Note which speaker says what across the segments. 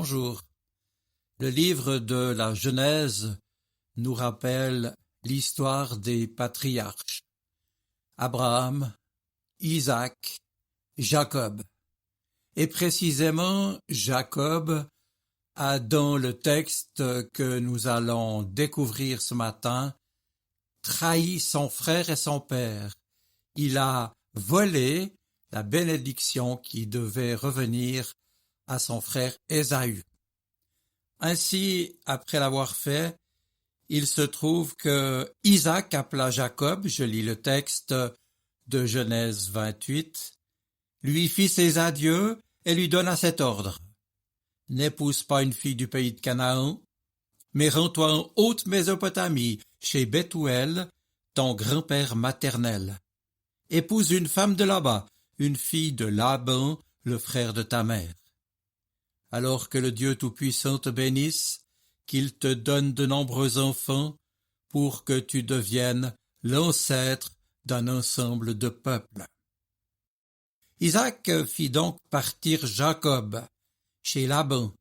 Speaker 1: Bonjour. Le livre de la Genèse nous rappelle l'histoire des patriarches. Abraham, Isaac, Jacob. Et précisément, Jacob a, dans le texte que nous allons découvrir ce matin, trahi son frère et son père. Il a volé la bénédiction qui devait revenir à son frère Ésaü. Ainsi, après l'avoir fait, il se trouve que Isaac appela Jacob, je lis le texte de Genèse 28, lui fit ses adieux et lui donna cet ordre. N'épouse pas une fille du pays de Canaan, mais rends-toi en haute Mésopotamie, chez Bethuel, ton grand-père maternel. Épouse une femme de là-bas, une fille de Laban, le frère de ta mère. Alors que le Dieu Tout-Puissant te bénisse, qu'il te donne de nombreux enfants, pour que tu deviennes l'ancêtre d'un ensemble de peuples. Isaac fit donc partir Jacob, chez Laban,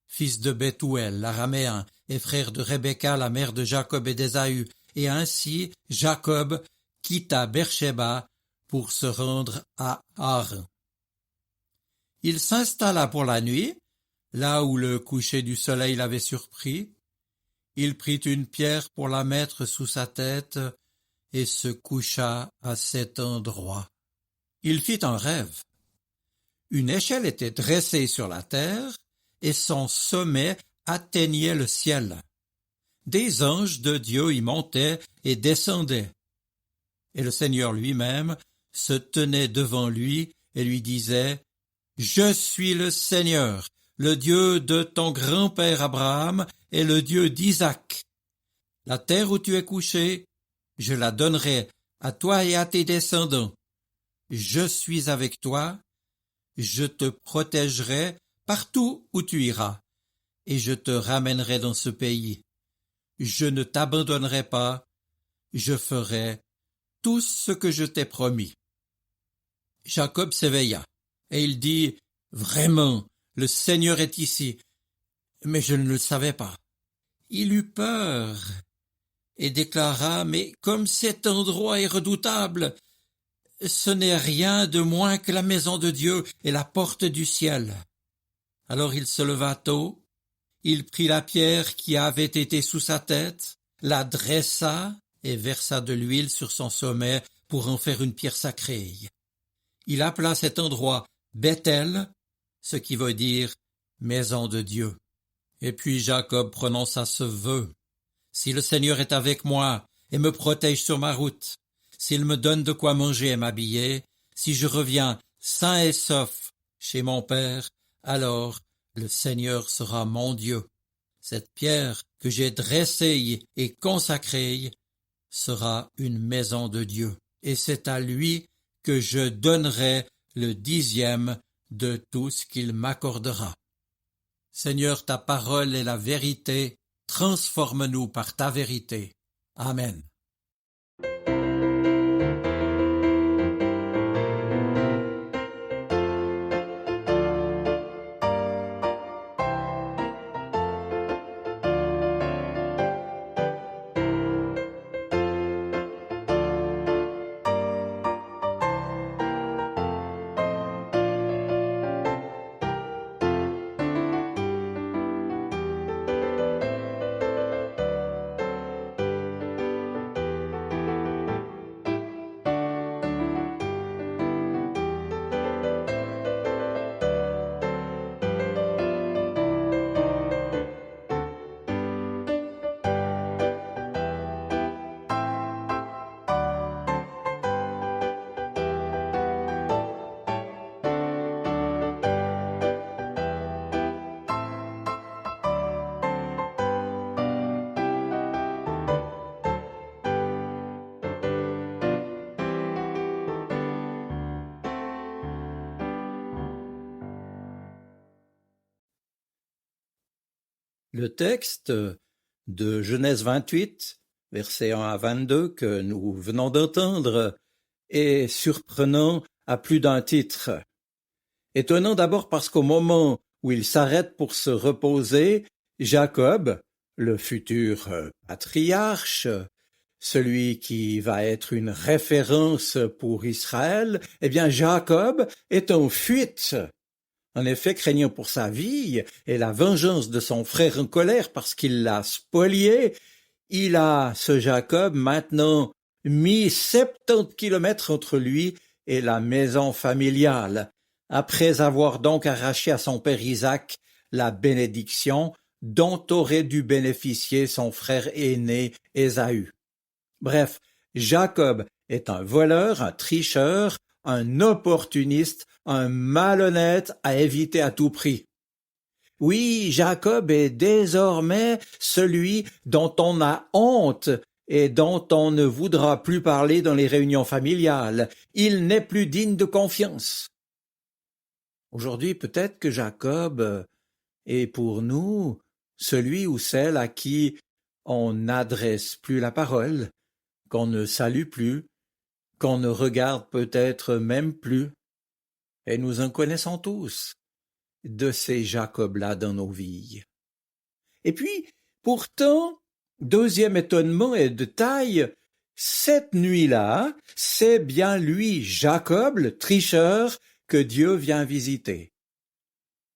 Speaker 1: fils de Bethuel, l'araméen, et frère de Rebecca, la mère de Jacob et d'Ésaü, et ainsi Jacob quitta Beersheba pour se rendre à Haran. Il s'installa pour la nuit, là où le coucher du soleil l'avait surpris. Il prit une pierre pour la mettre sous sa tête et se coucha à cet endroit. Il fit un rêve. Une échelle était dressée sur la terre et son sommet atteignait le ciel. Des anges de Dieu y montaient et descendaient. Et le Seigneur lui-même se tenait devant lui et lui disait « Je suis le Seigneur, le Dieu de ton grand-père Abraham et le Dieu d'Isaac. La terre où tu es couché, je la donnerai à toi et à tes descendants. Je suis avec toi, je te protégerai partout où tu iras, et je te ramènerai dans ce pays. Je ne t'abandonnerai pas, je ferai tout ce que je t'ai promis. » Jacob s'éveilla, et il dit « Vraiment, le Seigneur est ici, mais je ne le savais pas. » Il eut peur et déclara « Mais comme cet endroit est redoutable, ce n'est rien de moins que la maison de Dieu et la porte du ciel. » Alors il se leva tôt, il prit la pierre qui avait été sous sa tête, la dressa et versa de l'huile sur son sommet pour en faire une pierre sacrée. Il appela cet endroit Bethel, ce qui veut dire maison de Dieu. Et puis Jacob prononça ce vœu. Si le Seigneur est avec moi et me protège sur ma route, s'il me donne de quoi manger et m'habiller, si je reviens sain et sauf chez mon Père, alors le Seigneur sera mon Dieu. Cette pierre que j'ai dressée et consacrée sera une maison de Dieu. Et c'est à lui que je donnerai le 10e de tout ce qu'il m'accordera. Seigneur, ta parole est la vérité, transforme-nous par ta vérité. Amen. Le texte de Genèse 28, versets 1 à 22, que nous venons d'entendre, est surprenant à plus d'un titre. Étonnant d'abord parce qu'au moment où il s'arrête pour se reposer, Jacob, le futur patriarche, celui qui va être une référence pour Israël, eh bien Jacob est en fuite. En effet, craignant pour sa vie et la vengeance de son frère en colère parce qu'il l'a spolié, il a, ce Jacob, maintenant mis 70 kilomètres entre lui et la maison familiale, après avoir donc arraché à son père Isaac la bénédiction dont aurait dû bénéficier son frère aîné Ésaü. Bref, Jacob est un voleur, un tricheur, un opportuniste, un malhonnête à éviter à tout prix. Oui, Jacob est désormais celui dont on a honte et dont on ne voudra plus parler dans les réunions familiales. Il n'est plus digne de confiance. Aujourd'hui, peut-être que Jacob est pour nous celui ou celle à qui on n'adresse plus la parole, qu'on ne salue plus, qu'on ne regarde peut-être même plus. Et nous en connaissons tous de ces Jacob-là dans nos vies. Et puis, pourtant, deuxième étonnement et de taille, cette nuit-là, c'est bien lui, Jacob, le tricheur, que Dieu vient visiter.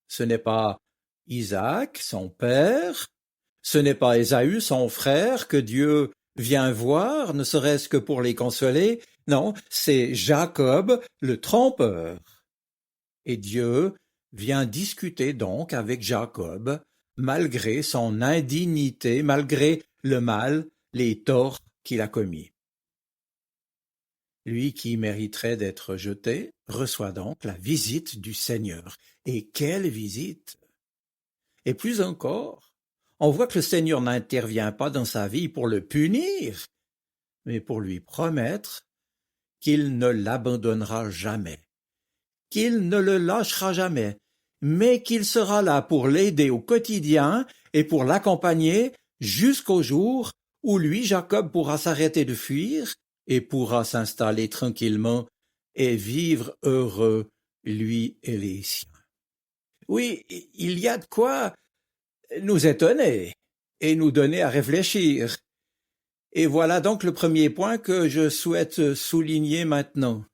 Speaker 1: Ce n'est pas Isaac, son père, ce n'est pas Ésaü, son frère, que Dieu vient voir, ne serait-ce que pour les consoler. Non, c'est Jacob, le trompeur. Et Dieu vient discuter donc avec Jacob, malgré son indignité, malgré le mal, les torts qu'il a commis. Lui qui mériterait d'être jeté reçoit donc la visite du Seigneur. Et quelle visite! Et plus encore, on voit que le Seigneur n'intervient pas dans sa vie pour le punir, mais pour lui promettre qu'il ne l'abandonnera jamais, qu'il ne le lâchera jamais, mais qu'il sera là pour l'aider au quotidien et pour l'accompagner jusqu'au jour où lui, Jacob, pourra s'arrêter de fuir et pourra s'installer tranquillement et vivre heureux, lui et les siens. Oui, il y a de quoi nous étonner et nous donner à réfléchir. Et voilà donc le premier point que je souhaite souligner maintenant.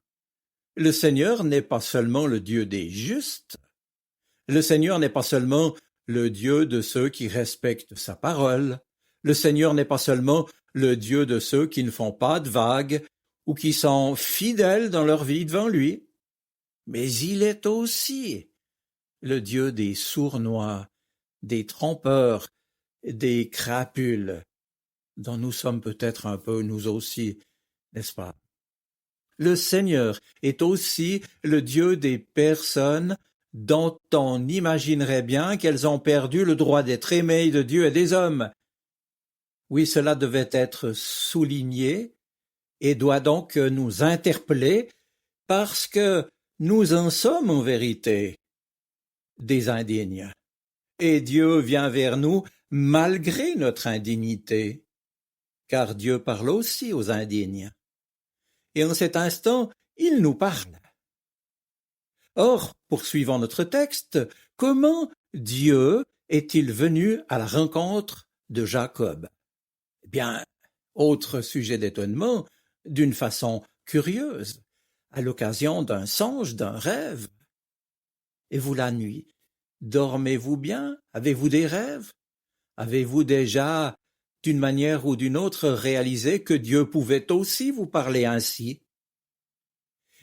Speaker 1: Le Seigneur n'est pas seulement le Dieu des justes, le Seigneur n'est pas seulement le Dieu de ceux qui respectent sa parole, le Seigneur n'est pas seulement le Dieu de ceux qui ne font pas de vagues ou qui sont fidèles dans leur vie devant lui, mais il est aussi le Dieu des sournois, des trompeurs, des crapules, dont nous sommes peut-être un peu nous aussi, n'est-ce pas? Le Seigneur est aussi le Dieu des personnes dont on imaginerait bien qu'elles ont perdu le droit d'être aimées de Dieu et des hommes. Oui, cela devait être souligné et doit donc nous interpeller parce que nous en sommes en vérité des indignes. Et Dieu vient vers nous malgré notre indignité, car Dieu parle aussi aux indignes. Et en cet instant, il nous parle. Or, poursuivant notre texte, comment Dieu est-il venu à la rencontre de Jacob? Eh bien, autre sujet d'étonnement, d'une façon curieuse, à l'occasion d'un songe, d'un rêve. Et vous la nuit, dormez-vous bien? Avez-vous des rêves? Avez-vous déjà, d'une manière ou d'une autre, réalisé que Dieu pouvait aussi vous parler ainsi?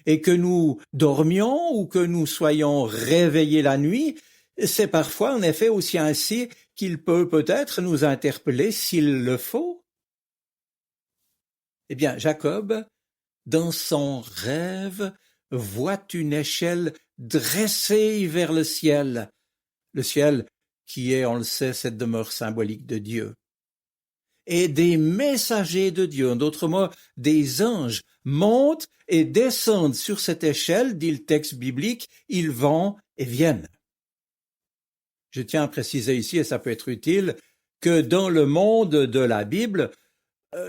Speaker 1: Et que nous dormions ou que nous soyons réveillés la nuit, c'est parfois en effet aussi ainsi qu'il peut peut-être nous interpeller s'il le faut. Eh bien, Jacob, dans son rêve, voit une échelle dressée vers le ciel qui est, on le sait, cette demeure symbolique de Dieu. Et des messagers de Dieu, en d'autres mots, des anges, montent et descendent sur cette échelle, dit le texte biblique, ils vont et viennent. Je tiens à préciser ici, et ça peut être utile, que dans le monde de la Bible,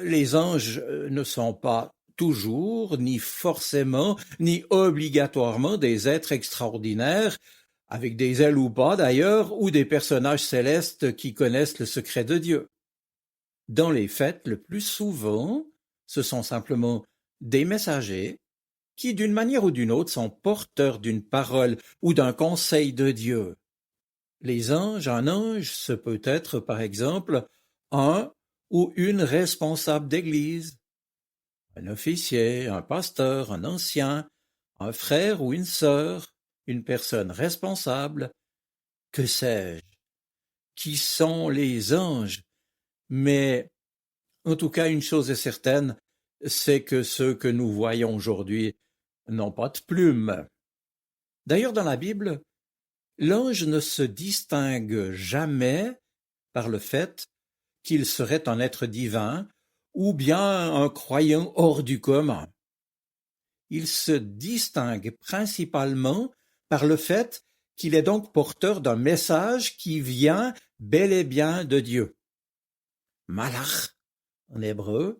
Speaker 1: les anges ne sont pas toujours, ni forcément, ni obligatoirement des êtres extraordinaires. avec des ailes ou pas d'ailleurs, ou des personnages célestes qui connaissent le secret de Dieu. Dans les faits, le plus souvent, ce sont simplement des messagers qui, d'une manière ou d'une autre, sont porteurs d'une parole ou d'un conseil de Dieu. Les anges, un ange, ce peut être, par exemple, un ou une responsable d'église, un officier, un pasteur, un ancien, un frère ou une sœur, une personne responsable, que sais-je, qui sont les anges. Mais, en tout cas, une chose est certaine, c'est que ceux que nous voyons aujourd'hui n'ont pas de plume. D'ailleurs, dans la Bible, l'ange ne se distingue jamais par le fait qu'il serait un être divin ou bien un croyant hors du commun. Il se distingue principalement par le fait qu'il est donc porteur d'un message qui vient bel et bien de Dieu. Malach, en hébreu,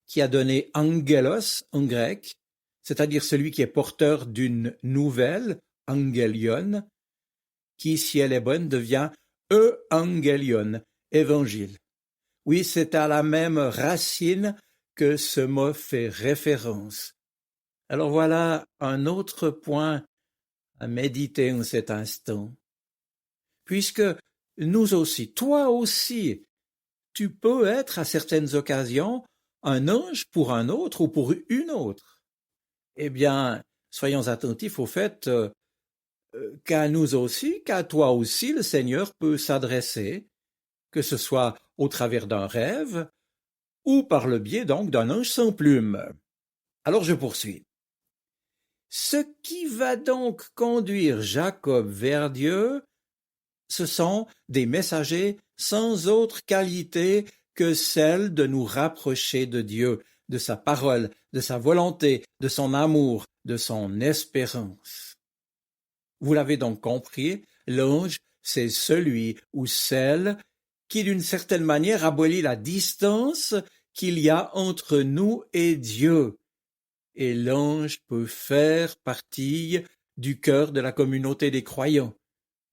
Speaker 1: qui a donné angelos en grec, c'est-à-dire celui qui est porteur d'une nouvelle, angelion, qui, si elle est bonne, devient evangelion, évangile. Oui, c'est à la même racine que ce mot fait référence. Alors voilà un autre point à méditer en cet instant. Puisque nous aussi, toi aussi, tu peux être à certaines occasions un ange pour un autre ou pour une autre. Eh bien, soyons attentifs au fait qu'à nous aussi, qu'à toi aussi, le Seigneur peut s'adresser, que ce soit au travers d'un rêve ou par le biais donc d'un ange sans plume. Alors je poursuis. Ce qui va donc conduire Jacob vers Dieu, ce sont des messagers sans autre qualité que celle de nous rapprocher de Dieu, de sa parole, de sa volonté, de son amour, de son espérance. Vous l'avez donc compris, l'ange, c'est celui ou celle qui, d'une certaine manière, abolit la distance qu'il y a entre nous et Dieu. Et l'ange peut faire partie du cœur de la communauté des croyants.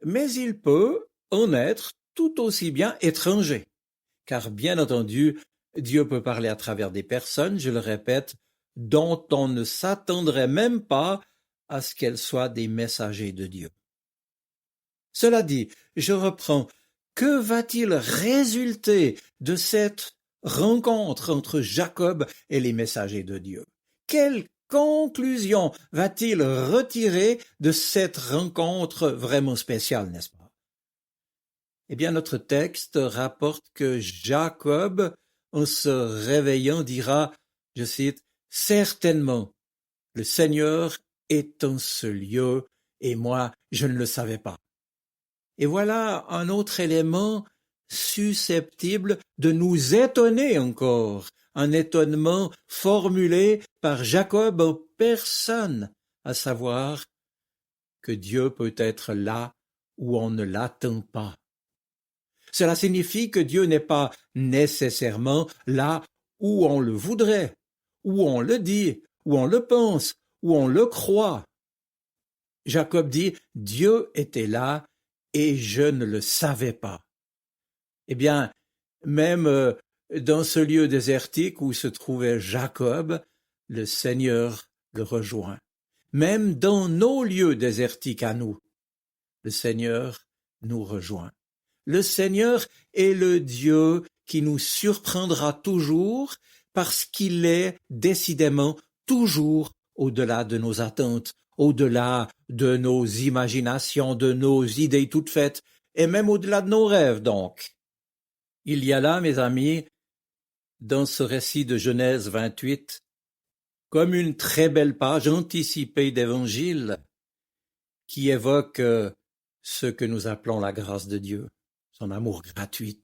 Speaker 1: Mais il peut en être tout aussi bien étranger. Car bien entendu, Dieu peut parler à travers des personnes, je le répète, dont on ne s'attendrait même pas à ce qu'elles soient des messagers de Dieu. Cela dit, je reprends, que va-t-il résulter de cette rencontre entre Jacob et les messagers de Dieu? Quelle conclusion va-t-il retirer de cette rencontre vraiment spéciale, n'est-ce pas? Eh bien, notre texte rapporte que Jacob, en se réveillant, dira, je cite, « Certainement, le Seigneur est en ce lieu, et moi, je ne le savais pas. » Et voilà un autre élément susceptible de nous étonner encore, un étonnement formulé par Jacob en personne, à savoir que Dieu peut être là où on ne l'attend pas. Cela signifie que Dieu n'est pas nécessairement là où on le voudrait, où on le dit, où on le pense, où on le croit. Jacob dit « Dieu était là et je ne le savais pas ». Eh bien, même dans ce lieu désertique où se trouvait Jacob, le Seigneur le rejoint. Même dans nos lieux désertiques à nous, le Seigneur nous rejoint. Le Seigneur est le Dieu qui nous surprendra toujours parce qu'il est décidément toujours au-delà de nos attentes, au-delà de nos imaginations, de nos idées toutes faites, et même au-delà de nos rêves donc. Il y a là, mes amis, dans ce récit de Genèse 28, comme une très belle page anticipée d'Évangile qui évoque ce que nous appelons la grâce de Dieu, son amour gratuit.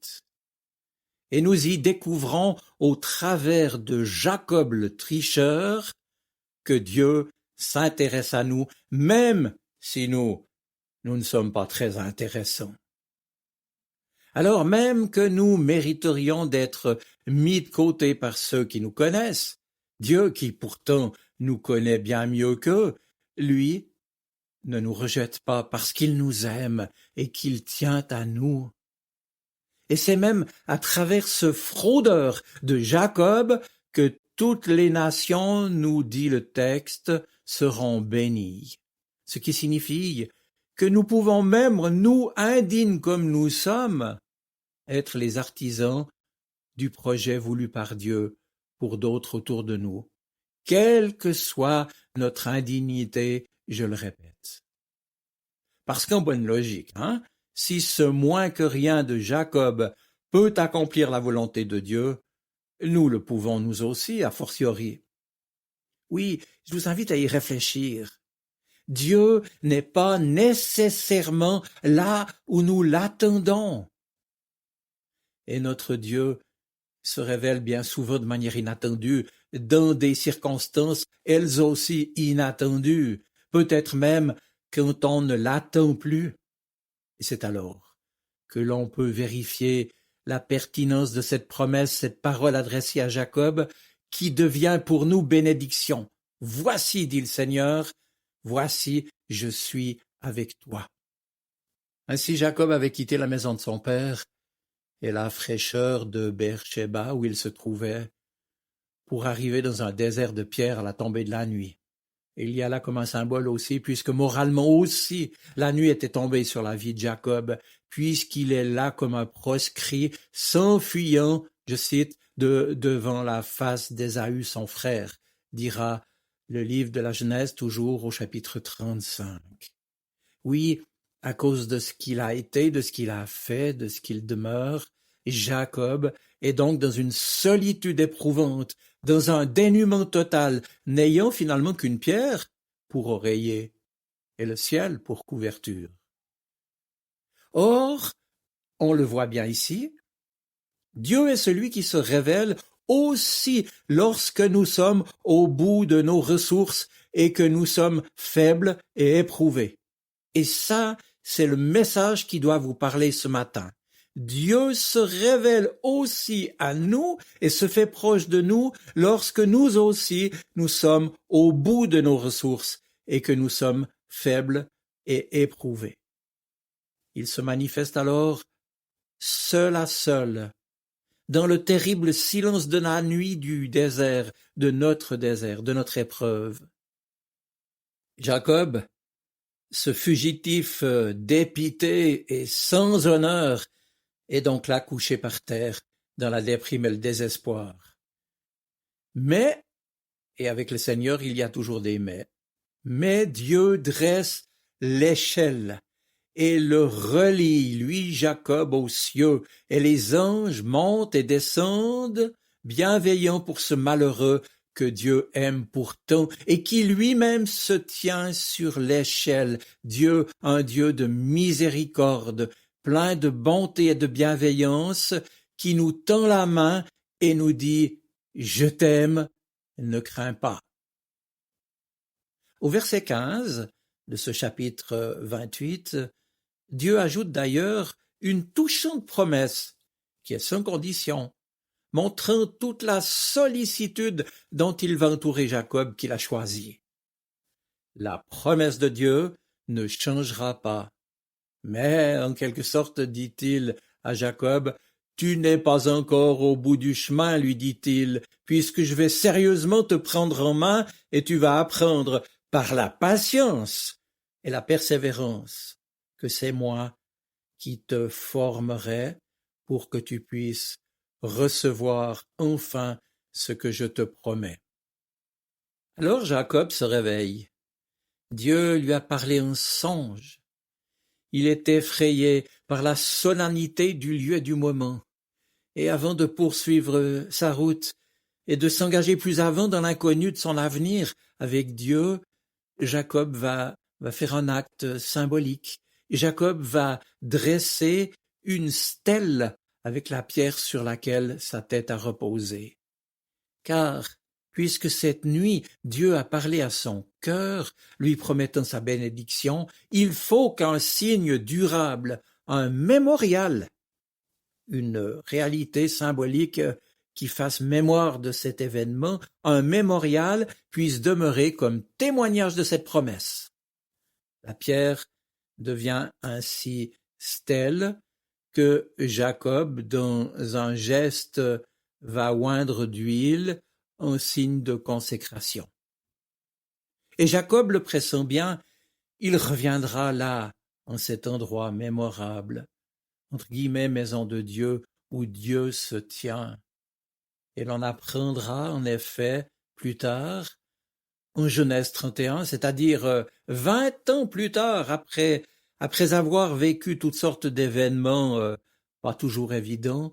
Speaker 1: Et nous y découvrons au travers de Jacob le tricheur que Dieu s'intéresse à nous, même si nous ne sommes pas très intéressants. Alors même que nous mériterions d'être mis de côté par ceux qui nous connaissent, Dieu qui pourtant nous connaît bien mieux qu'eux, lui, ne nous rejette pas parce qu'il nous aime et qu'il tient à nous. Et c'est même à travers ce fraudeur de Jacob que toutes les nations, nous dit le texte, seront bénies. Ce qui signifie que nous pouvons même, nous indignes comme nous sommes, être les artisans du projet voulu par Dieu pour d'autres autour de nous, quelle que soit notre indignité, je le répète. Parce qu'en bonne logique, si ce moins que rien de Jacob peut accomplir la volonté de Dieu, nous le pouvons nous aussi, a fortiori. Oui, je vous invite à y réfléchir. Dieu n'est pas nécessairement là où nous l'attendons. Et notre Dieu se révèle bien souvent de manière inattendue, dans des circonstances elles aussi inattendues, peut-être même quand on ne l'attend plus. Et c'est alors que l'on peut vérifier la pertinence de cette promesse, cette parole adressée à Jacob, qui devient pour nous bénédiction. Voici, dit le Seigneur, voici, je suis avec toi. Ainsi Jacob avait quitté la maison de son père et la fraîcheur de Beersheba où il se trouvait pour arriver dans un désert de pierre à la tombée de la nuit. Il y a là comme un symbole aussi, puisque moralement aussi la nuit était tombée sur la vie de Jacob, puisqu'il est là comme un proscrit, s'enfuyant, je cite, devant la face d'Ésaü son frère, dira le livre de la Genèse, toujours au chapitre 35. Oui, à cause de ce qu'il a été, de ce qu'il a fait, de ce qu'il demeure, Jacob est donc dans une solitude éprouvante, dans un dénuement total, n'ayant finalement qu'une pierre pour oreiller et le ciel pour couverture. Or, on le voit bien ici, Dieu est celui qui se révèle aussi lorsque nous sommes au bout de nos ressources et que nous sommes faibles et éprouvés. Et ça, c'est le message qui doit vous parler ce matin. Dieu se révèle aussi à nous et se fait proche de nous lorsque nous aussi nous sommes au bout de nos ressources et que nous sommes faibles et éprouvés. Il se manifeste alors seul à seul, dans le terrible silence de la nuit du désert, de notre épreuve. Jacob, ce fugitif dépité et sans honneur, est donc là couché par terre, dans la déprime et le désespoir. Mais, et avec le Seigneur il y a toujours des mais Dieu dresse l'échelle et le relie, lui Jacob, aux cieux, et les anges montent et descendent, bienveillants pour ce malheureux que Dieu aime pourtant, et qui lui-même se tient sur l'échelle. Dieu, un Dieu de miséricorde, plein de bonté et de bienveillance, qui nous tend la main et nous dit « Je t'aime, ne crains pas ». Au verset 15 de ce chapitre 28, Dieu ajoute d'ailleurs une touchante promesse, qui est sans condition, montrant toute la sollicitude dont il va entourer Jacob qu'il a choisi. La promesse de Dieu ne changera pas. Mais, en quelque sorte, dit-il à Jacob, « Tu n'es pas encore au bout du chemin, lui dit-il, puisque je vais sérieusement te prendre en main et tu vas apprendre par la patience et la persévérance que c'est moi qui te formerai pour que tu puisses recevoir enfin ce que je te promets. » Alors Jacob se réveille. Dieu lui a parlé en songe. Il est effrayé par la solennité du lieu et du moment. Et avant de poursuivre sa route et de s'engager plus avant dans l'inconnu de son avenir avec Dieu, Jacob va faire un acte symbolique. Jacob va dresser une stèle avec la pierre sur laquelle sa tête a reposé. Car, puisque cette nuit Dieu a parlé à son cœur, lui promettant sa bénédiction, il faut qu'un signe durable, un mémorial, une réalité symbolique qui fasse mémoire de cet événement, un mémorial puisse demeurer comme témoignage de cette promesse. La pierre devient ainsi stèle que Jacob, dans un geste, va oindre d'huile en signe de consécration. Et Jacob le pressent bien, il reviendra là, en cet endroit mémorable, entre guillemets, maison de Dieu, où Dieu se tient. Et l'on apprendra, en effet, plus tard, en Genèse 31, c'est-à-dire 20 ans plus tard, après avoir vécu toutes sortes d'événements pas toujours évidents,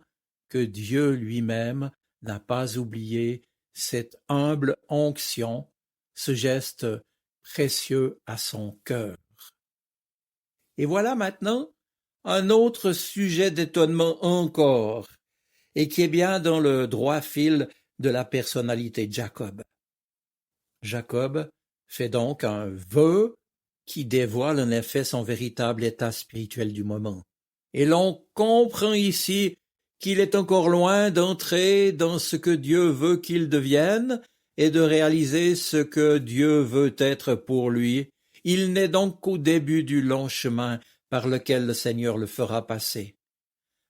Speaker 1: que Dieu lui-même n'a pas oublié cette humble onction, ce geste précieux à son cœur. Et voilà maintenant un autre sujet d'étonnement encore, et qui est bien dans le droit fil de la personnalité de Jacob. Jacob fait donc un vœu qui dévoile en effet son véritable état spirituel du moment. Et l'on comprend ici qu'il est encore loin d'entrer dans ce que Dieu veut qu'il devienne et de réaliser ce que Dieu veut être pour lui. Il n'est donc qu'au début du long chemin par lequel le Seigneur le fera passer.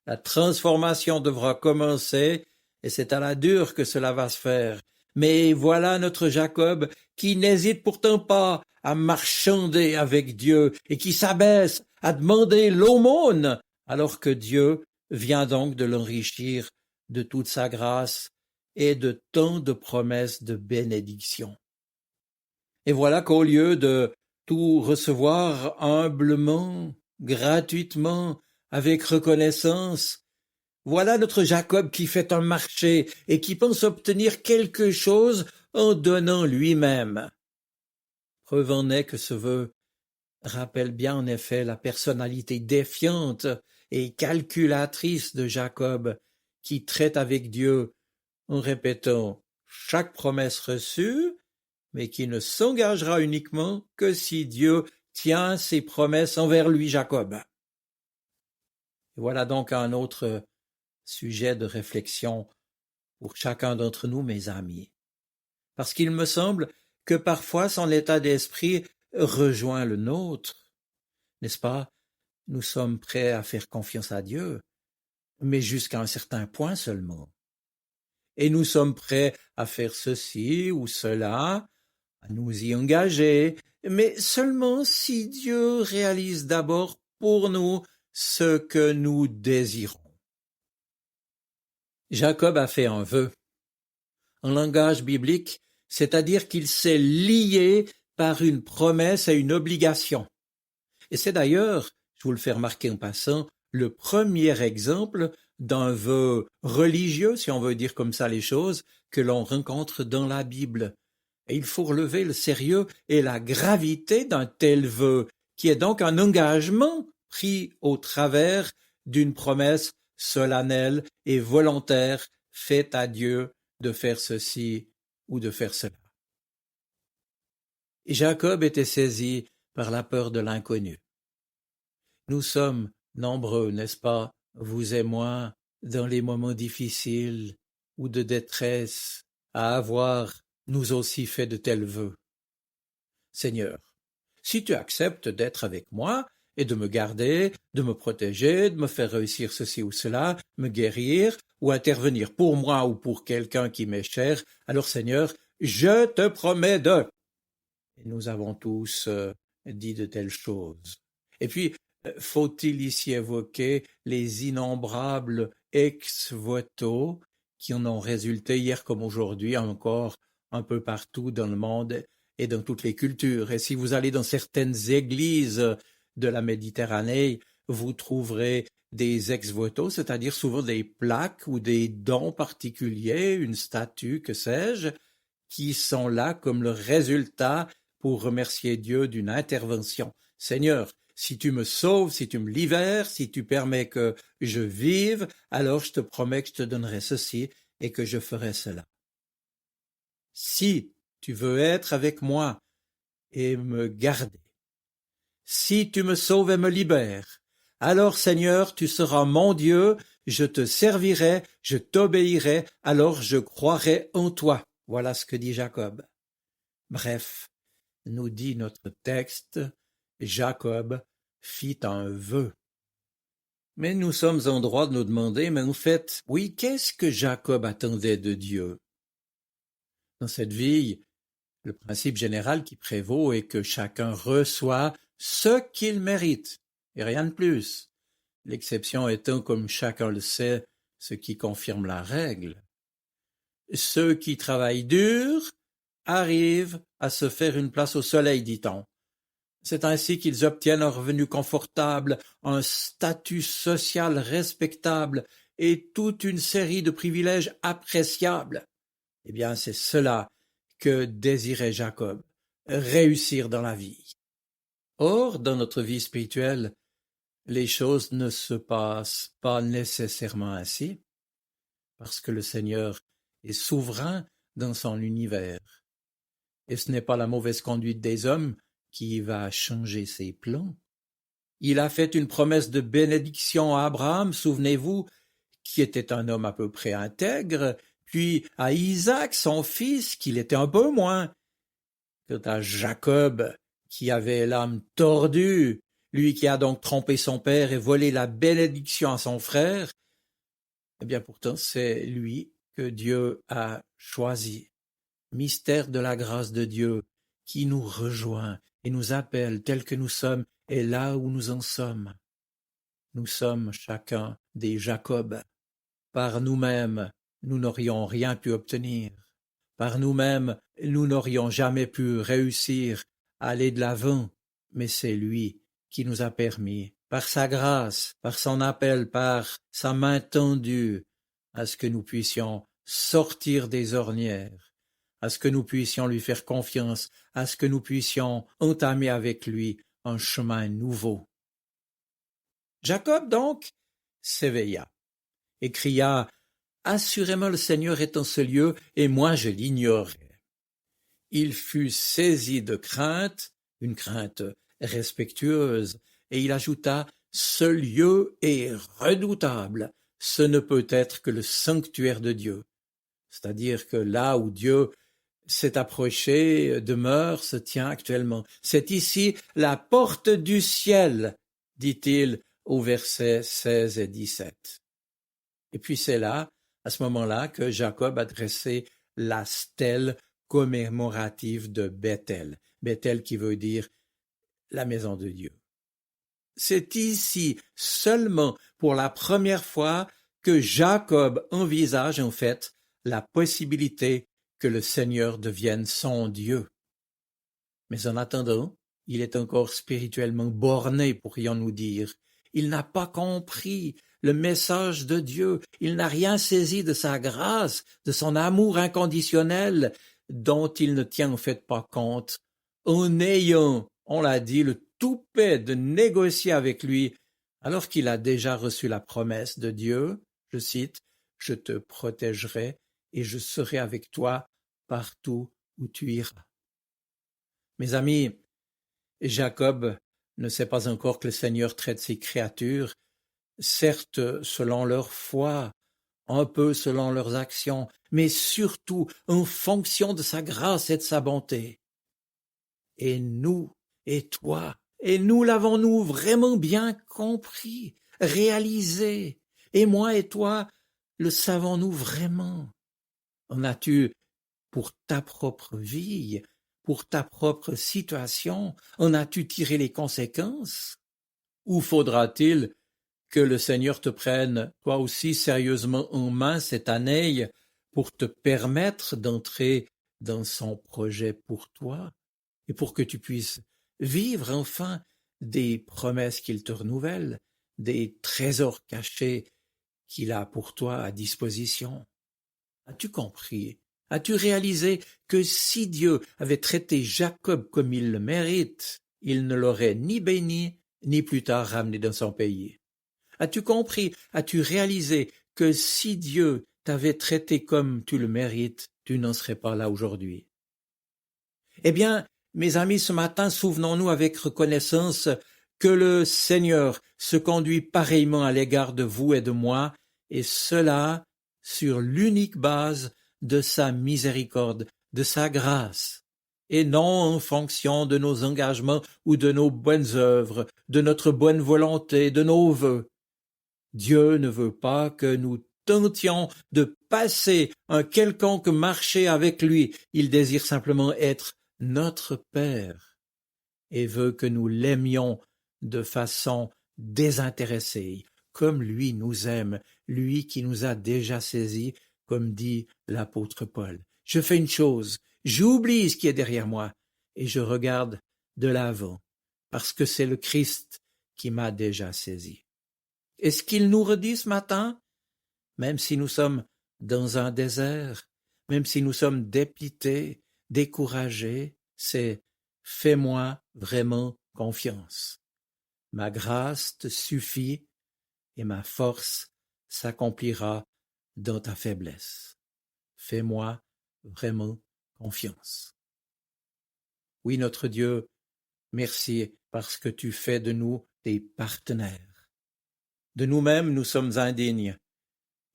Speaker 1: La transformation devra commencer, et c'est à la dure que cela va se faire. Mais voilà notre Jacob qui n'hésite pourtant pas à marchander avec Dieu et qui s'abaisse à demander l'aumône, alors que Dieu vient donc de l'enrichir de toute sa grâce et de tant de promesses de bénédiction. Et voilà qu'au lieu de tout recevoir humblement, gratuitement, avec reconnaissance, voilà notre Jacob qui fait un marché et qui pense obtenir quelque chose en donnant lui-même. Preuve en est que ce vœu rappelle bien en effet la personnalité défiante et calculatrice de Jacob, qui traite avec Dieu en répétant chaque promesse reçue, mais qui ne s'engagera uniquement que si Dieu tient ses promesses envers lui, Jacob. Voilà donc un autre sujet de réflexion pour chacun d'entre nous, mes amis. Parce qu'il me semble que parfois son état d'esprit rejoint le nôtre. N'est-ce pas? Nous sommes prêts à faire confiance à Dieu, mais jusqu'à un certain point seulement. Et nous sommes prêts à faire ceci ou cela, à nous y engager, mais seulement si Dieu réalise d'abord pour nous ce que nous désirons. Jacob a fait un vœu. En langage biblique, c'est-à-dire qu'il s'est lié par une promesse à une obligation. Et c'est d'ailleurs, je vous le fais remarquer en passant, le premier exemple d'un vœu religieux, si on veut dire comme ça les choses, que l'on rencontre dans la Bible. Et il faut relever le sérieux et la gravité d'un tel vœu, qui est donc un engagement pris au travers d'une promesse solennelle et volontaire faite à Dieu de faire ceci ou de faire cela. Et Jacob était saisi par la peur de l'inconnu. Nous sommes nombreux, n'est-ce pas, vous et moi, dans les moments difficiles ou de détresse, à avoir, nous aussi, fait de tels vœux. Seigneur, si tu acceptes d'être avec moi et de me garder, de me protéger, de me faire réussir ceci ou cela, me guérir, ou intervenir pour moi ou pour quelqu'un qui m'est cher, alors Seigneur, je te promets de... Et nous avons tous dit de telles choses. Et puis, faut-il ici évoquer les innombrables ex-voto qui en ont résulté hier comme aujourd'hui encore un peu partout dans le monde et dans toutes les cultures. Et si vous allez dans certaines églises de la Méditerranée, vous trouverez des ex-voto, c'est-à-dire souvent des plaques ou des dons particuliers, une statue, que sais-je, qui sont là comme le résultat pour remercier Dieu d'une intervention. Seigneur, si tu me sauves, si tu me libères, si tu permets que je vive, alors je te promets que je te donnerai ceci et que je ferai cela. Si tu veux être avec moi et me garder, si tu me sauves et me libères, alors Seigneur, tu seras mon Dieu, je te servirai, je t'obéirai, alors je croirai en toi. Voilà ce que dit Jacob. Bref, nous dit notre texte, Jacob fit un vœu. Mais nous sommes en droit de nous demander, mais en fait, oui, qu'est-ce que Jacob attendait de Dieu? Dans cette vie, le principe général qui prévaut est que chacun reçoit ce qu'il mérite, et rien de plus. L'exception étant, comme chacun le sait, ce qui confirme la règle. Ceux qui travaillent dur arrivent à se faire une place au soleil, dit-on. C'est ainsi qu'ils obtiennent un revenu confortable, un statut social respectable et toute une série de privilèges appréciables. Eh bien, c'est cela que désirait Jacob, réussir dans la vie. Or, dans notre vie spirituelle, les choses ne se passent pas nécessairement ainsi, parce que le Seigneur est souverain dans son univers. Et ce n'est pas la mauvaise conduite des hommes qui va changer ses plans. Il a fait une promesse de bénédiction à Abraham, souvenez-vous, qui était un homme à peu près intègre, puis à Isaac, son fils, qu'il était un peu moins. Quant à Jacob, qui avait l'âme tordue, lui qui a donc trompé son père et volé la bénédiction à son frère, eh bien pourtant c'est lui que Dieu a choisi. Mystère de la grâce de Dieu qui nous rejoint et nous appelle tels que nous sommes et là où nous en sommes. Nous sommes chacun des Jacob. Par nous-mêmes, nous n'aurions rien pu obtenir. Par nous-mêmes, nous n'aurions jamais pu réussir à aller de l'avant, mais c'est lui qui nous a permis, par sa grâce, par son appel, par sa main tendue, à ce que nous puissions sortir des ornières, à ce que nous puissions lui faire confiance, à ce que nous puissions entamer avec lui un chemin nouveau. Jacob, donc, s'éveilla et cria « Assurément le Seigneur est en ce lieu, et moi je l'ignorais. » Il fut saisi de crainte, une crainte respectueuse, et il ajouta « Ce lieu est redoutable, ce ne peut être que le sanctuaire de Dieu. » C'est-à-dire que là où Dieu s'est approché, demeure, se tient actuellement. C'est ici la porte du ciel, dit-il au verset 16 et 17. Et puis c'est là, à ce moment-là, que Jacob a dressé la stèle commémorative de Bethel. Bethel qui veut dire la maison de Dieu. C'est ici seulement pour la première fois que Jacob envisage en fait la possibilité que le Seigneur devienne son Dieu. Mais en attendant, il est encore spirituellement borné, pourrions-nous dire. Il n'a pas compris le message de Dieu, il n'a rien saisi de sa grâce, de son amour inconditionnel, dont il ne tient en fait pas compte, en ayant, on l'a dit, le toupet de négocier avec lui, alors qu'il a déjà reçu la promesse de Dieu, je cite, « Je te protégerai et je serai avec toi partout où tu iras. » Mes amis, Jacob ne sait pas encore que le Seigneur traite ses créatures, certes selon leur foi, un peu selon leurs actions, mais surtout en fonction de sa grâce et de sa bonté. Et nous, et toi, et nous l'avons-nous vraiment bien compris, réalisé, et moi et toi, le savons-nous vraiment? En as-tu, pour ta propre vie, pour ta propre situation, en as-tu tiré les conséquences? Ou faudra-t-il que le Seigneur te prenne, toi aussi, sérieusement en main cette année pour te permettre d'entrer dans son projet pour toi et pour que tu puisses vivre enfin des promesses qu'il te renouvelle, des trésors cachés qu'il a pour toi à disposition? As-tu compris? As-tu réalisé que si Dieu avait traité Jacob comme il le mérite, il ne l'aurait ni béni, ni plus tard ramené dans son pays? As-tu compris, as-tu réalisé que si Dieu t'avait traité comme tu le mérites, tu n'en serais pas là aujourd'hui? Eh bien, mes amis, ce matin, souvenons-nous avec reconnaissance que le Seigneur se conduit pareillement à l'égard de vous et de moi, et cela sur l'unique base de sa miséricorde, de sa grâce. et non en fonction de nos engagements ou de nos bonnes œuvres, de notre bonne volonté, de nos vœux. Dieu ne veut pas que nous tentions de passer un quelconque marché avec lui. Il désire simplement être notre Père et veut que nous l'aimions de façon désintéressée, comme lui nous aime, lui qui nous a déjà saisis, comme dit l'apôtre Paul. Je fais une chose, j'oublie ce qui est derrière moi et je regarde de l'avant, parce que c'est le Christ qui m'a déjà saisi. Et ce qu'il nous redit ce matin, même si nous sommes dans un désert, même si nous sommes dépités, découragés, c'est « fais-moi vraiment confiance. Ma grâce te suffit et ma force s'accomplira dans ta faiblesse. Fais-moi vraiment confiance. » Oui, notre Dieu, merci parce que tu fais de nous tes partenaires. De nous-mêmes, nous sommes indignes,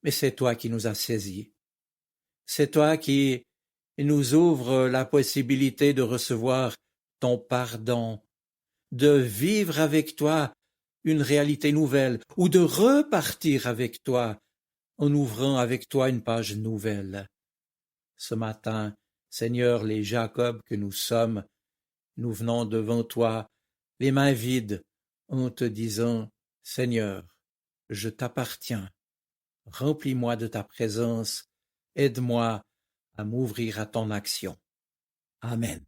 Speaker 1: mais c'est toi qui nous as saisis. C'est toi qui nous ouvre la possibilité de recevoir ton pardon, de vivre avec toi une réalité nouvelle ou de repartir avec toi en ouvrant avec toi une page nouvelle. Ce matin, Seigneur, les Jacob que nous sommes, nous venons devant toi, les mains vides, en te disant, Seigneur, je t'appartiens, remplis-moi de ta présence, aide-moi à m'ouvrir à ton action. Amen.